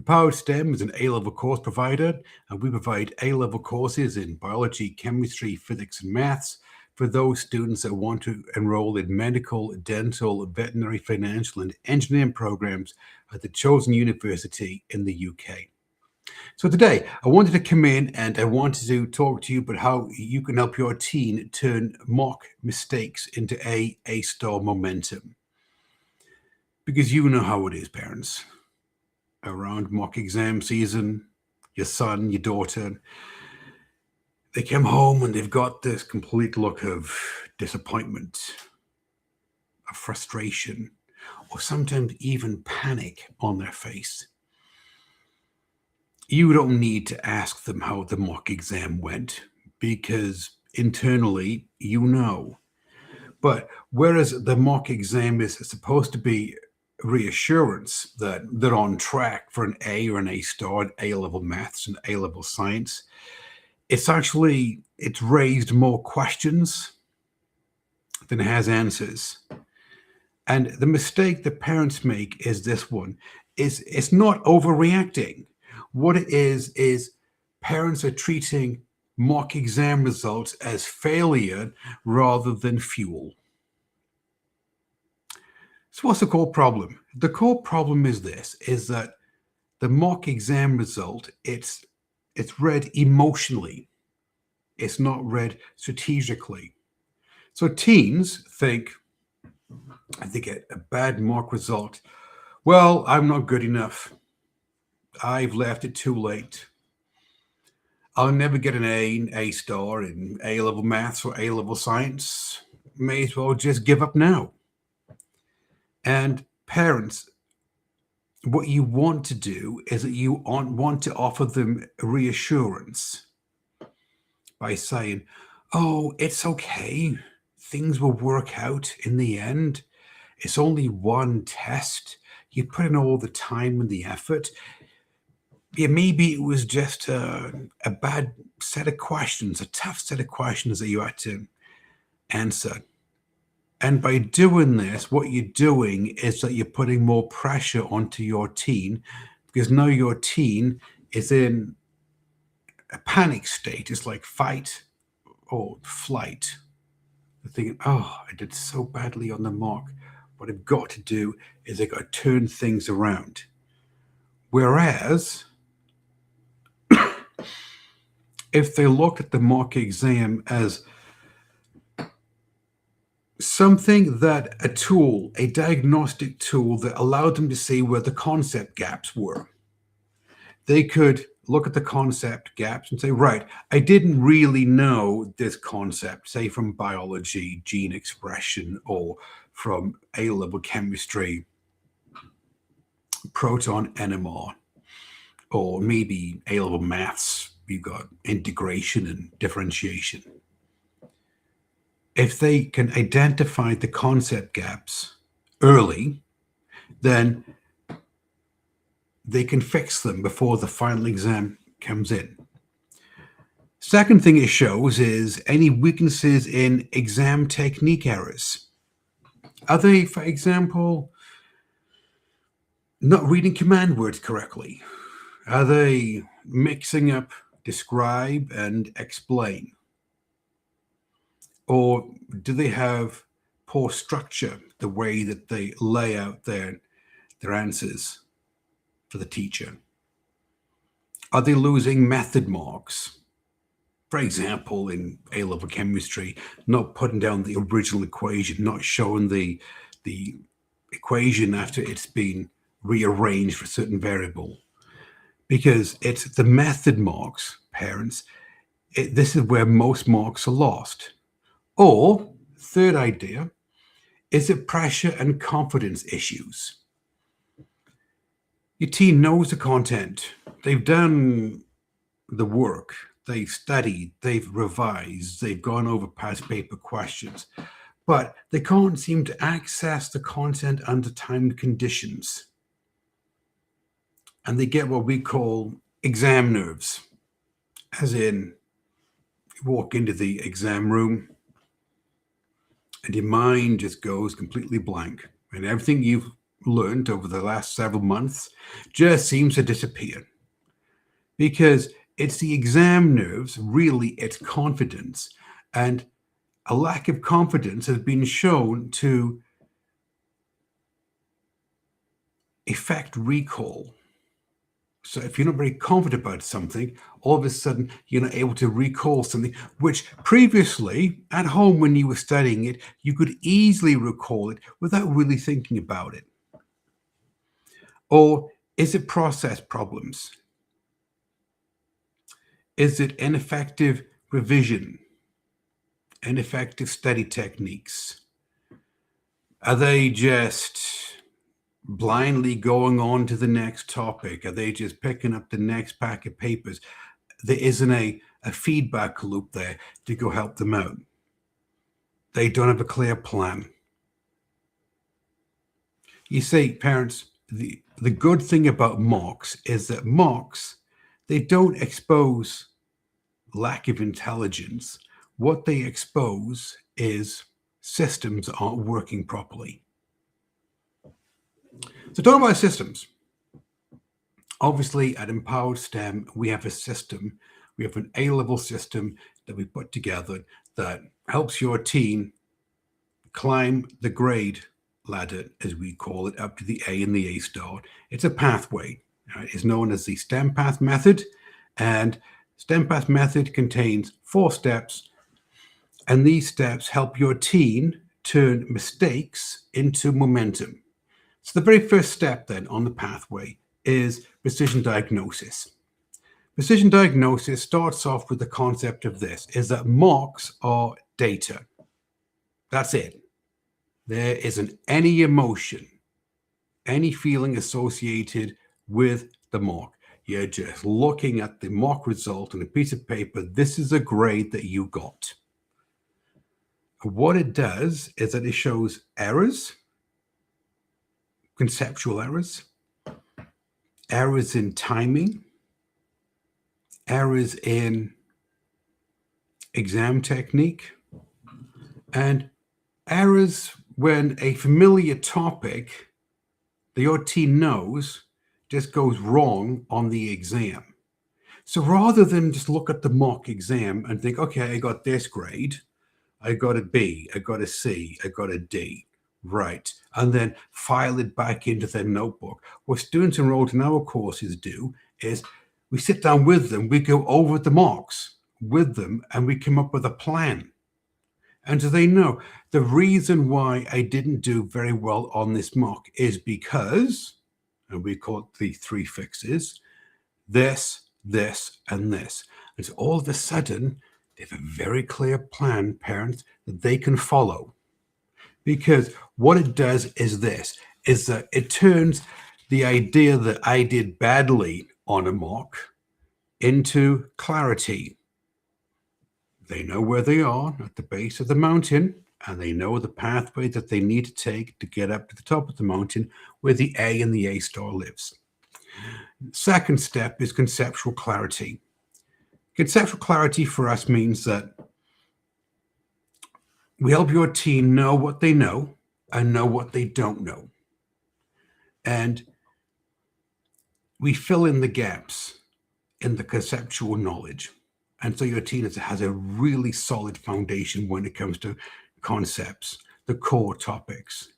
Powered STEM is an A-level course provider, and we provide A-level courses in biology, chemistry, physics, and maths for those students that want to enroll in medical, dental, veterinary, financial, and engineering programs at the chosen university in the UK. So today, I wanted to come in and I wanted to talk to you about how you can help your teen turn mock mistakes into A-star momentum. Because you know how it is, parents. Around mock exam season, your son, your daughter, they come home and they've got this complete look of disappointment, of frustration, or sometimes even panic on their face. You don't need to ask them how the mock exam went because internally you know. But whereas the mock exam is supposed to be reassurance that they're on track for an A or an A-star in A-level maths and A-level science, it's raised more questions than it has answers. And the mistake that parents make is this one, is it's not overreacting. What it is parents are treating mock exam results as failure rather than fuel. So what's the core problem? The core problem is this, is that the mock exam result, it's read emotionally. It's not read strategically. So teens think, if they get a bad mock result, well, I'm not good enough. I've left it too late. I'll never get an A-star in A-level maths or A-level science. May as well just give up now. And parents, what you want to do is that you want to offer them reassurance by saying, oh, it's okay. Things will work out in the end. It's only one test. You put in all the time and the effort. Yeah, maybe it was just a bad set of questions, a tough set of questions that you had to answer. And by doing this, what you're doing is that you're putting more pressure onto your teen because now your teen is in a panic state. It's like fight or flight. They're thinking, oh, I did so badly on the mock. What I've got to do is I've got to turn things around. Whereas if they look at the mock exam as something that a tool, a diagnostic tool that allowed them to see where the concept gaps were, they could look at the concept gaps and say, right, I didn't really know this concept, say from biology, gene expression, or from A-level chemistry, proton NMR, or maybe A-level maths. We've got integration and differentiation. If they can identify the concept gaps early, then they can fix them before the final exam comes in. Second thing it shows is any weaknesses in exam technique errors. Are they, for example, not reading command words correctly? Are they mixing up describe and explain? Or do they have poor structure, the way that they lay out their answers for the teacher? Are they losing method marks? For example, in A-level chemistry, not putting down the original equation, not showing the equation after it's been rearranged for a certain variable. Because it's the method marks, parents, this is where most marks are lost. Or, third idea, is it pressure and confidence issues? Your teen knows the content. They've done the work. They've studied. They've revised. They've gone over past paper questions. But they can't seem to access the content under timed conditions. And they get what we call exam nerves. As in, you walk into the exam room, and your mind just goes completely blank. And everything you've learned over the last several months just seems to disappear because it's the exam nerves, really, it's confidence. And a lack of confidence has been shown to affect recall. So if you're not very confident about something, all of a sudden you're not able to recall something, which previously at home when you were studying it, you could easily recall it without really thinking about it. Or is it process problems? Is it ineffective revision? Ineffective study techniques? Are they just blindly going on to the next topic? Are they just picking up the next pack of papers? There isn't a feedback loop there to go help them out. They don't have a clear plan. You see, parents, the good thing about mocks is that mocks, they don't expose lack of intelligence. What they expose is systems aren't working properly. So talking about systems, obviously at Empowered STEM, we have a system. We have an A-level system that we put together that helps your teen climb the grade ladder, as we call it, up to the A and the A star. It's a pathway. It's known as the STEM Path Method. And STEM Path Method contains 4 steps. And these steps help your teen turn mistakes into momentum. So the very first step then on the pathway is precision diagnosis. Precision diagnosis starts off with the concept of this, is that marks are data. That's it. There isn't any emotion, any feeling associated with the mark. You're just looking at the mark result on a piece of paper. This is a grade that you got. What it does is that it shows errors, conceptual errors, errors in timing, errors in exam technique, and errors when a familiar topic that your teen knows just goes wrong on the exam. So rather than just look at the mock exam and think, okay, I got this grade, I got a B, I got a C, I got a D, right, and then file it back into their notebook. What students enrolled in our courses do is we sit down with them, we go over the marks with them, and we come up with a plan. And so they know the reason why I didn't do very well on this mock is because, and we call it the 3 fixes, this, this, and this. And so all of a sudden, they have a very clear plan, parents, that they can follow. Because what it does is this, is that it turns the idea that I did badly on a mock into clarity. They know where they are at the base of the mountain, and they know the pathway that they need to take to get up to the top of the mountain where the A and the A star lives. Second step is conceptual clarity. Conceptual clarity for us means that we help your teen know what they know and know what they don't know. And we fill in the gaps in the conceptual knowledge. And so your teen has a really solid foundation when it comes to concepts, the core topics.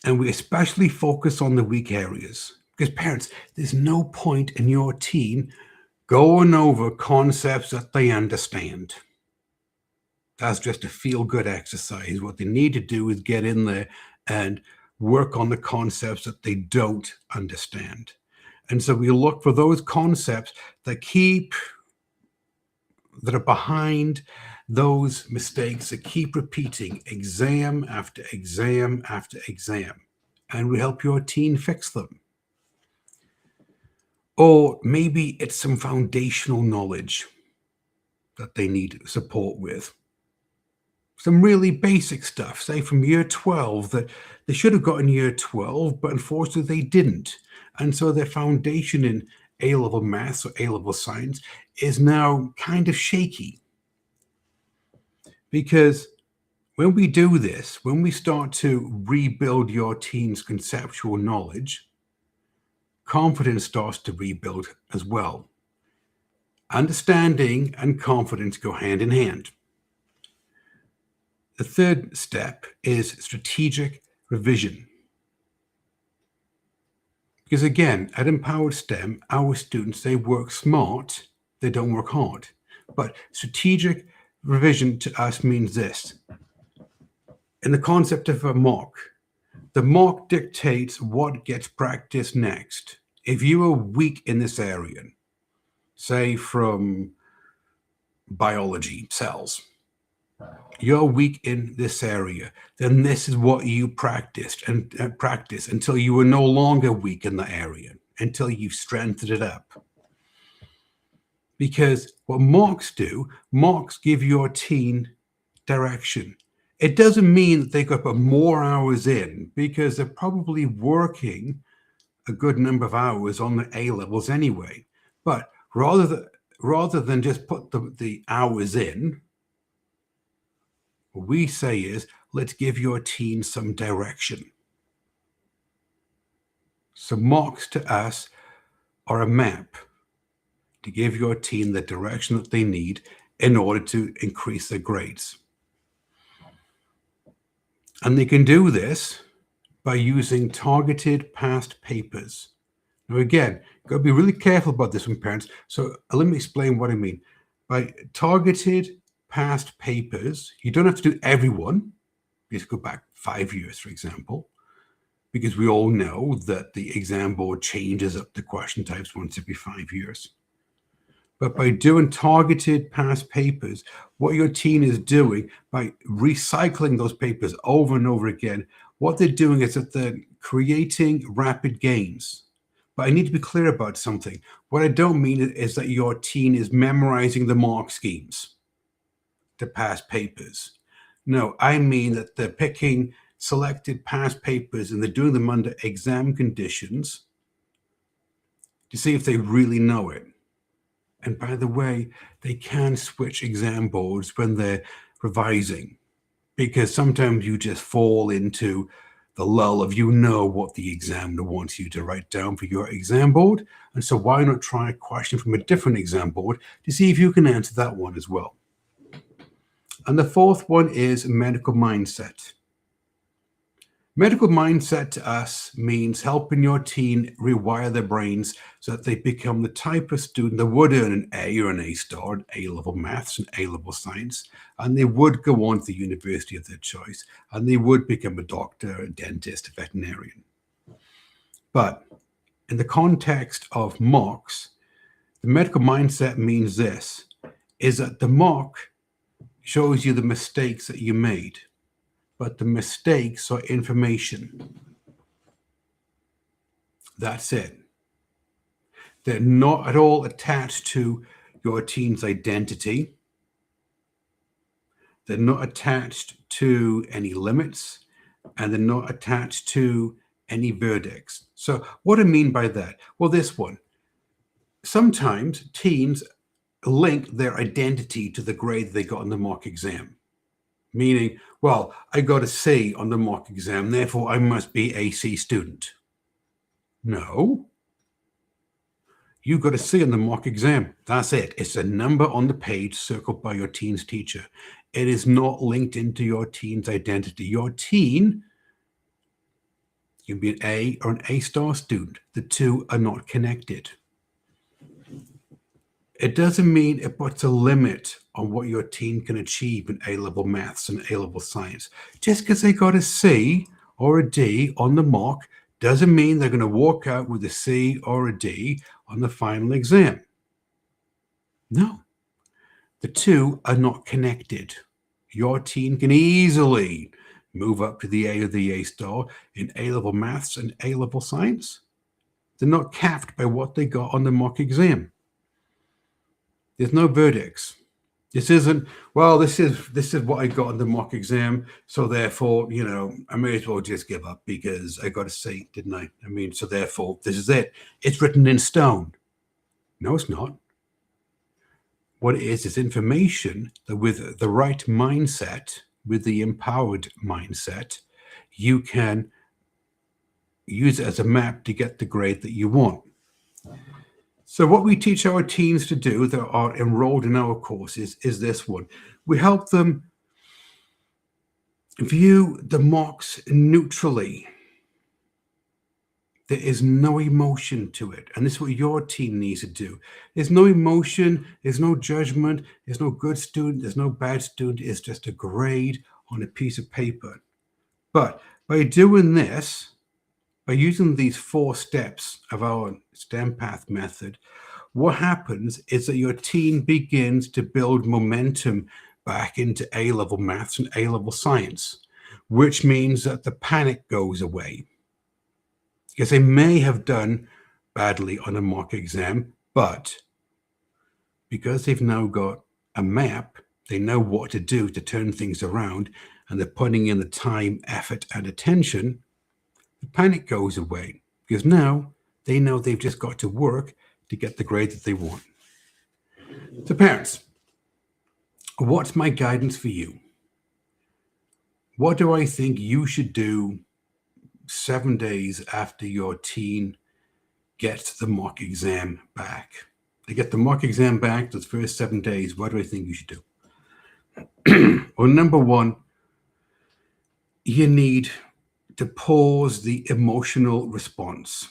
And we especially focus on the weak areas. Because parents, there's no point in your teen going over concepts that they understand. That's just a feel-good exercise. What they need to do is get in there and work on the concepts that they don't understand. And so we look for those concepts that are behind those mistakes that keep repeating exam after exam after exam. And we help your teen fix them. Or maybe it's some foundational knowledge that they need support with. Some really basic stuff, say from year 12, that they should have got in year 12, but unfortunately they didn't. And so their foundation in A-level maths or A-level science is now kind of shaky. Because When we do this, when we start to rebuild your team's conceptual knowledge, confidence starts to rebuild as well. Understanding and confidence go hand in hand. The third step is strategic revision. Because again, at Empowered STEM, our students, they work smart, they don't work hard. But strategic revision to us means this. In the concept of a mock, the mock dictates what gets practiced next. If you are weak in this area, say from biology, cells, you're weak in this area, then this is what you practiced and practice until you are no longer weak in the area, until you've strengthened it up. Because what mocks do, mocks give your team direction. It doesn't mean that they got to put more hours in, because they're probably working a good number of hours on the A levels anyway. But rather than just put the hours in, what we say is, let's give your team some direction. So mocks to us are a map to give your team the direction that they need in order to increase their grades. And they can do this by using targeted past papers. Now again, you've got to be really careful about this one, parents. So let me explain what I mean. By targeted past papers, you don't have to do every one. Just go back 5 years, for example, because we all know that the exam board changes up the question types once every 5 years. But by doing targeted past papers, what your team is doing by recycling those papers over and over again, what they're doing is that they're creating rapid gains. But I need to be clear about something. What I don't mean is that your team is memorizing the mark schemes to past papers. No, I mean that they're picking selected past papers and they're doing them under exam conditions to see if they really know it. And by the way, they can switch exam boards when they're revising, because sometimes you just fall into the lull of what the examiner wants you to write down for your exam board. And so why not try a question from a different exam board to see if you can answer that one as well. And the fourth one is medical mindset. Medical mindset to us means helping your teen rewire their brains so that they become the type of student that would earn an A or an A star in A-level maths and A-level science, and they would go on to the university of their choice, and they would become a doctor, a dentist, a veterinarian. But in the context of mocks, the medical mindset means this, is that the mock shows you the mistakes that you made, but the mistakes are information. That's it. They're not at all attached to your teen's identity. They're not attached to any limits, and they're not attached to any verdicts. So what I mean by that? Well, this one. Sometimes teens link their identity to the grade they got in the mock exam. Meaning, well, I got a C on the mock exam, therefore I must be a C student. No. You got a C on the mock exam. That's it. It's a number on the page circled by your teen's teacher. It is not linked into your teen's identity. Your teen can be an A or an A star student. The two are not connected. It doesn't mean it puts a limit on what your teen can achieve in A-level maths and A-level science. Just because they got a C or a D on the mock doesn't mean they're going to walk out with a C or a D on the final exam. No, the two are not connected. Your teen can easily move up to the A or the A star in A-level maths and A-level science. They're not capped by what they got on the mock exam. There's no verdicts. This isn't, well, this is what I got on the mock exam, so therefore, I may as well just give up because I got a C, didn't I? I mean, so therefore, this is it. It's written in stone. No, it's not. What it is information that with the right mindset, with the empowered mindset, you can use it as a map to get the grade that you want. So what we teach our teens to do that are enrolled in our courses is this one. We help them view the mocks neutrally. There is no emotion to it. And this is what your teen needs to do. There's no emotion, there's no judgment, there's no good student, there's no bad student. It's just a grade on a piece of paper. But by doing this, by using these 4 steps of our STEM path method, what happens is that your teen begins to build momentum back into A-level maths and A-level science, which means that the panic goes away. Because they may have done badly on a mock exam, but because they've now got a map, they know what to do to turn things around, and they're putting in the time, effort, and attention, the panic goes away. Because now they know they've just got to work to get the grade that they want. So parents, what's my guidance for you? What do I think you should do 7 days after your teen gets the mock exam back? They get the mock exam back, those first 7 days, what do I think you should do? Well, number one, you need to pause the emotional response.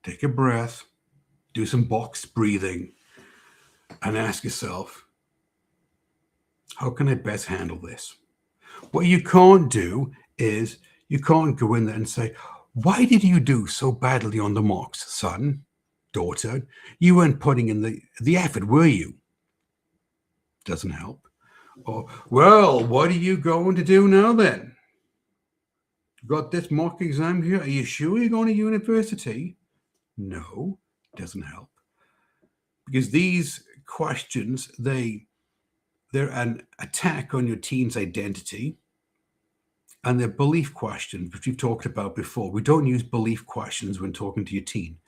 Take a breath, do some box breathing, and ask yourself, how can I best handle this? What you can't do is you can't go in there and say, why did you do so badly on the mocks, son, daughter? You weren't putting in the effort, were you? Doesn't help. Or, well, what are you going to do now then? Got this mock exam here. Are you sure you're going to university? No, doesn't help. Because these questions, they're an attack on your teen's identity. And they're belief questions, which we've talked about before. We don't use belief questions when talking to your teen.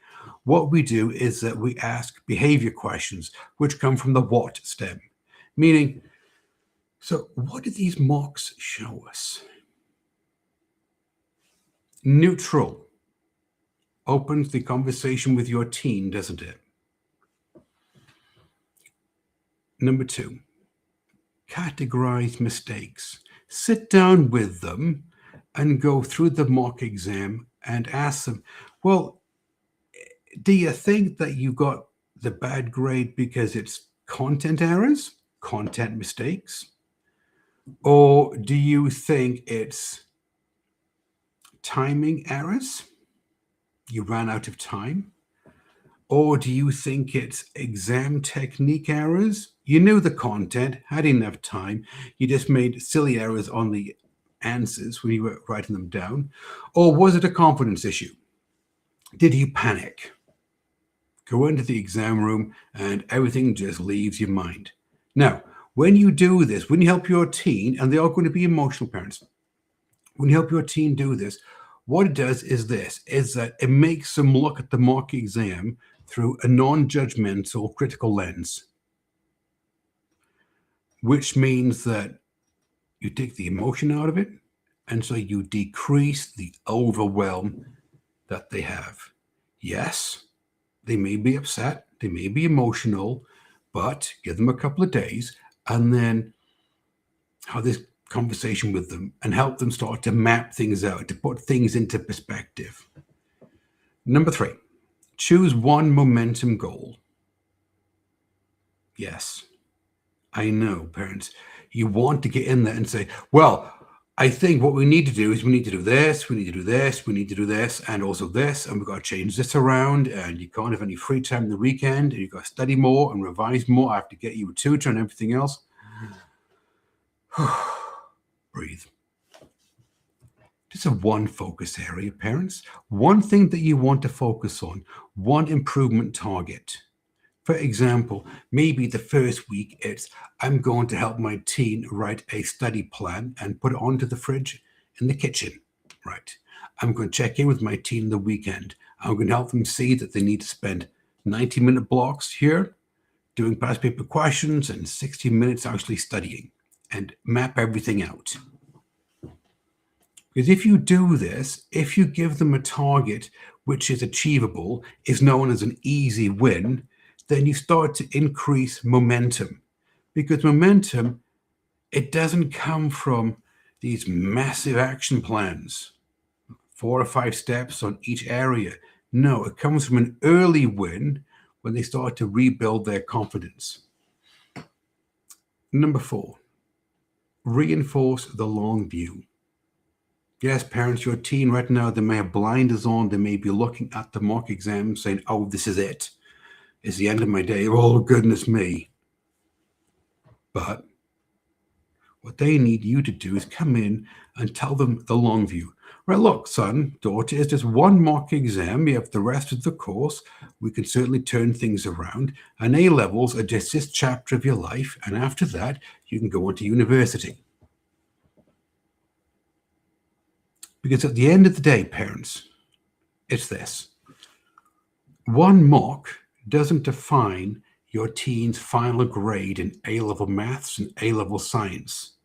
What we do is that we ask behavior questions, which come from the what stem. Meaning, so what do these mocks show us? Neutral opens the conversation with your teen, doesn't it? Number 2, categorize mistakes. Sit down with them and go through the mock exam and ask them, well, do you think that you got the bad grade because it's content errors, content mistakes? Or do you think it's timing errors? You ran out of time? Or do you think it's exam technique errors? You knew the content, had enough time, you just made silly errors on the answers when you were writing them down? Or was it a confidence issue? Did you panic? Go into the exam room and everything just leaves your mind. Now, when you do this, when you help your teen, and they are going to be emotional parents, when you help your teen do this, what it does is this, is that it makes them look at the mock exam through a non-judgmental critical lens, which means that you take the emotion out of it, and so you decrease the overwhelm that they have. Yes, they may be upset, they may be emotional, but give them a couple of days and then have this conversation with them and help them start to map things out, to put things into perspective. Number 3, choose one momentum goal. Yes, I know, parents, you want to get in there and say, well, I think what we need to do is we need to do this, we need to do this, we need to do this, and also this, and we've got to change this around, and you can't have any free time in the weekend, and you've got to study more and revise more. I have to get you a tutor and everything else. Breathe. Just a one focus area, parents. One thing that you want to focus on, one improvement target. For example, maybe the first week it's, I'm going to help my teen write a study plan and put it onto the fridge in the kitchen, right? I'm going to check in with my teen the weekend. I'm going to help them see that they need to spend 90-minute blocks here doing past paper questions and 60 minutes actually studying. and map everything out. Because if you do this, if you give them a target which is achievable, is known as an easy win, then you start to increase momentum. Because momentum, it doesn't come from these massive action plans, 4 or 5 steps on each area. No, it comes from an early win when they start to rebuild their confidence. Number 4, reinforce the long view. Yes, parents, your teen right now, they may have blinders on. They may be looking at the mock exam saying, oh, this is it. It's the end of my day. Oh, goodness me. But what they need you to do is come in and tell them the long view. Right, look, son, daughter, it's just one mock exam. You have the rest of the course. We can certainly turn things around. And A-levels are just this chapter of your life. And after that, you can go on to university. Because at the end of the day, parents, it's this. One mock doesn't define your teen's final grade in A-level maths and A-level science.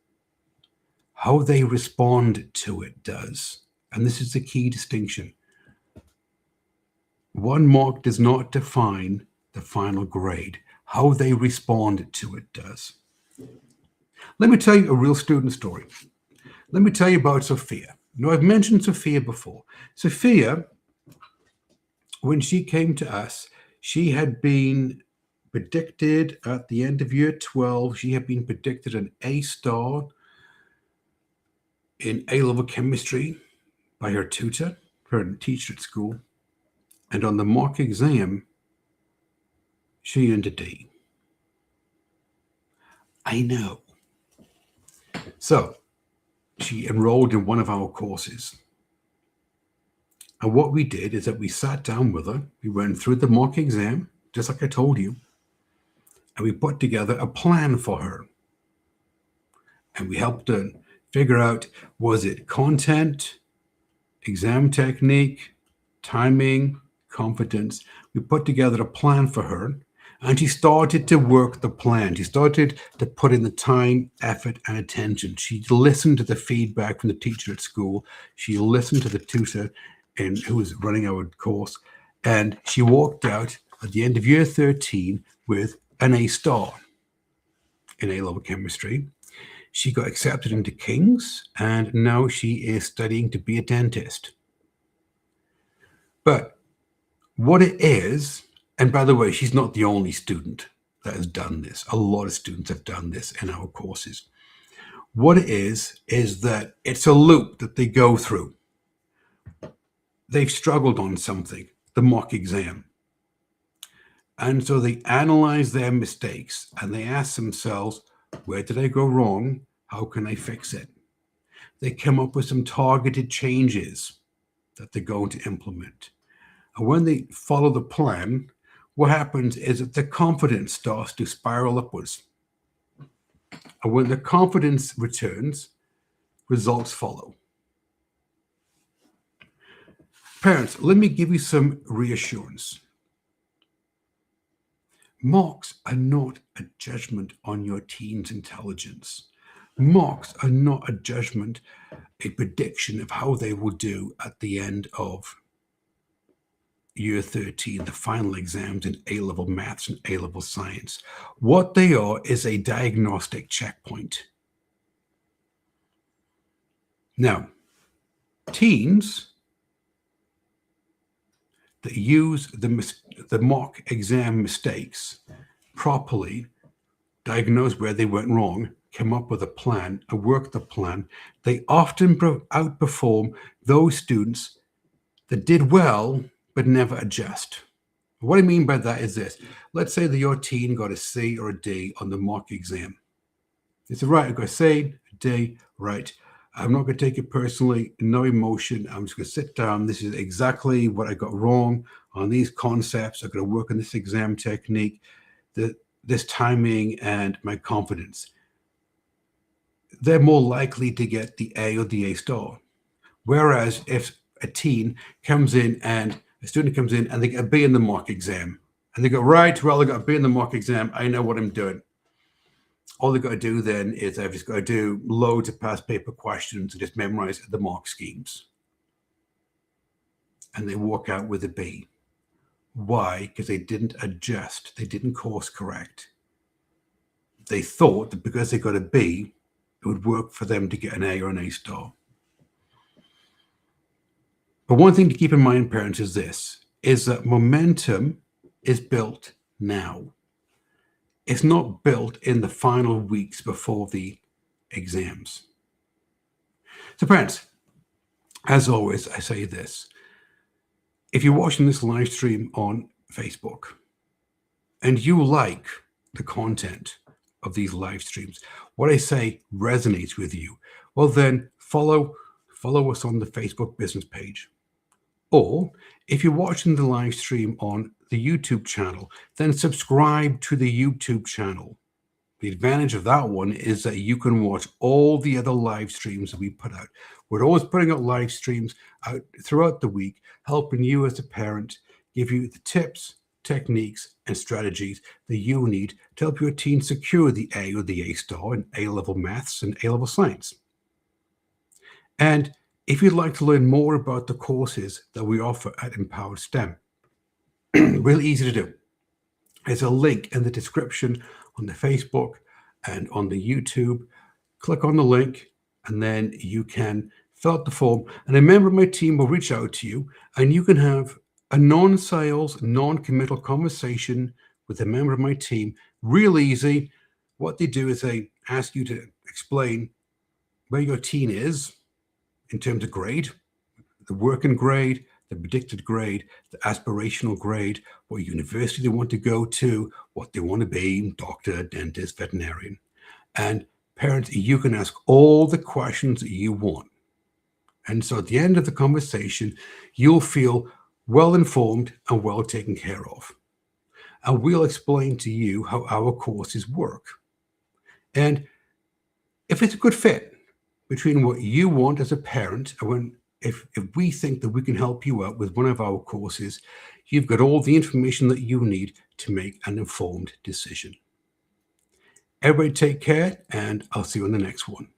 How they respond to it does. And this is the key distinction. One mock does not define the final grade. How they respond to it does. Let me tell you a real student story. Let me tell you about Sophia. Now, I've mentioned Sophia before. Sophia, when she came to us, she had been predicted at the end of year 12, she had been predicted an A star in A-level chemistry by her tutor, her teacher at school. And on the mock exam, she earned a D. I know. So she enrolled in one of our courses. And what we did is that we sat down with her. We went through the mock exam, just like I told you. And we put together a plan for her. And we helped her figure out, was it content, exam technique, timing, confidence? We put together a plan for her. And she started to work the plan. She started to put in the time, effort, and attention. She listened to the feedback from the teacher at school. She listened to the tutor who was running our course. And she walked out at the end of year 13 with an A star in A-level chemistry. She got accepted into King's, and now she is studying to be a dentist. But what it is, and by the way, she's not the only student that has done this. A lot of students have done this in our courses. What it is that it's a loop that they go through. They've struggled on something, the mock exam. And so they analyze their mistakes and they ask themselves, where did I go wrong? How can I fix it? They come up with some targeted changes that they're going to implement. And when they follow the plan, what happens is that the confidence starts to spiral upwards. And when the confidence returns, results follow. Parents, let me give you some reassurance. Mocks are not a judgment on your teen's intelligence. Mocks are not a judgment, a prediction of how they will do at the end of year 13, the final exams in A-level maths and A-level science. What they are is a diagnostic checkpoint. Now, teens that use the mock exam mistakes properly, diagnose where they went wrong, come up with a plan, and work the plan, they often outperform those students that did well but never adjust. What I mean by that is this. Let's say that your teen got a C or a D on the mock exam. They said, right, I got a C, a D, right. I'm not going to take it personally, no emotion. I'm just going to sit down. This is exactly what I got wrong on these concepts. I'm going to work on this exam technique, this timing, and my confidence. They're more likely to get the A or the A star. Whereas if a teen comes in and a student comes in and they get a B in the mock exam, and they go, right, well, I got a B in the mock exam. I know what I'm doing. All they've got to do then is they've just got to do loads of past paper questions and just memorize the mark schemes. And they walk out with a B. Why? Because they didn't adjust. They didn't course correct. They thought that because they got a B, it would work for them to get an A or an A star. But one thing to keep in mind, parents, is this, is that momentum is built now. It's not built in the final weeks before the exams. So parents, as always, I say this. If you're watching this live stream on Facebook and you like the content of these live streams, what I say resonates with you, well then follow us on the Facebook business page. Or if you're watching the live stream on the YouTube channel, then subscribe to the YouTube channel. The advantage of that one is that you can watch all the other live streams that we put out. We're always putting out live streams out throughout the week, helping you as a parent, give you the tips, techniques, and strategies that you need to help your teen secure the A or the A star in A-level maths and A-level science. And if you'd like to learn more about the courses that we offer at Empowered STEM, really easy to do. There's a link in the description on the Facebook and on the YouTube. Click on the link and then you can fill out the form and a member of my team will reach out to you and you can have a non-sales, non-committal conversation with a member of my team. Real easy. What they do is they ask you to explain where your teen is in terms of grade, the working grade, the predicted grade, the aspirational grade, what university they want to go to, what they want to be, doctor, dentist, veterinarian. And parents, you can ask all the questions that you want. And so at the end of the conversation, you'll feel well informed and well taken care of. And we'll explain to you how our courses work. And if it's a good fit between what you want as a parent and if we think that we can help you out with one of our courses, you've got all the information that you need to make an informed decision. Everybody take care, and I'll see you in the next one.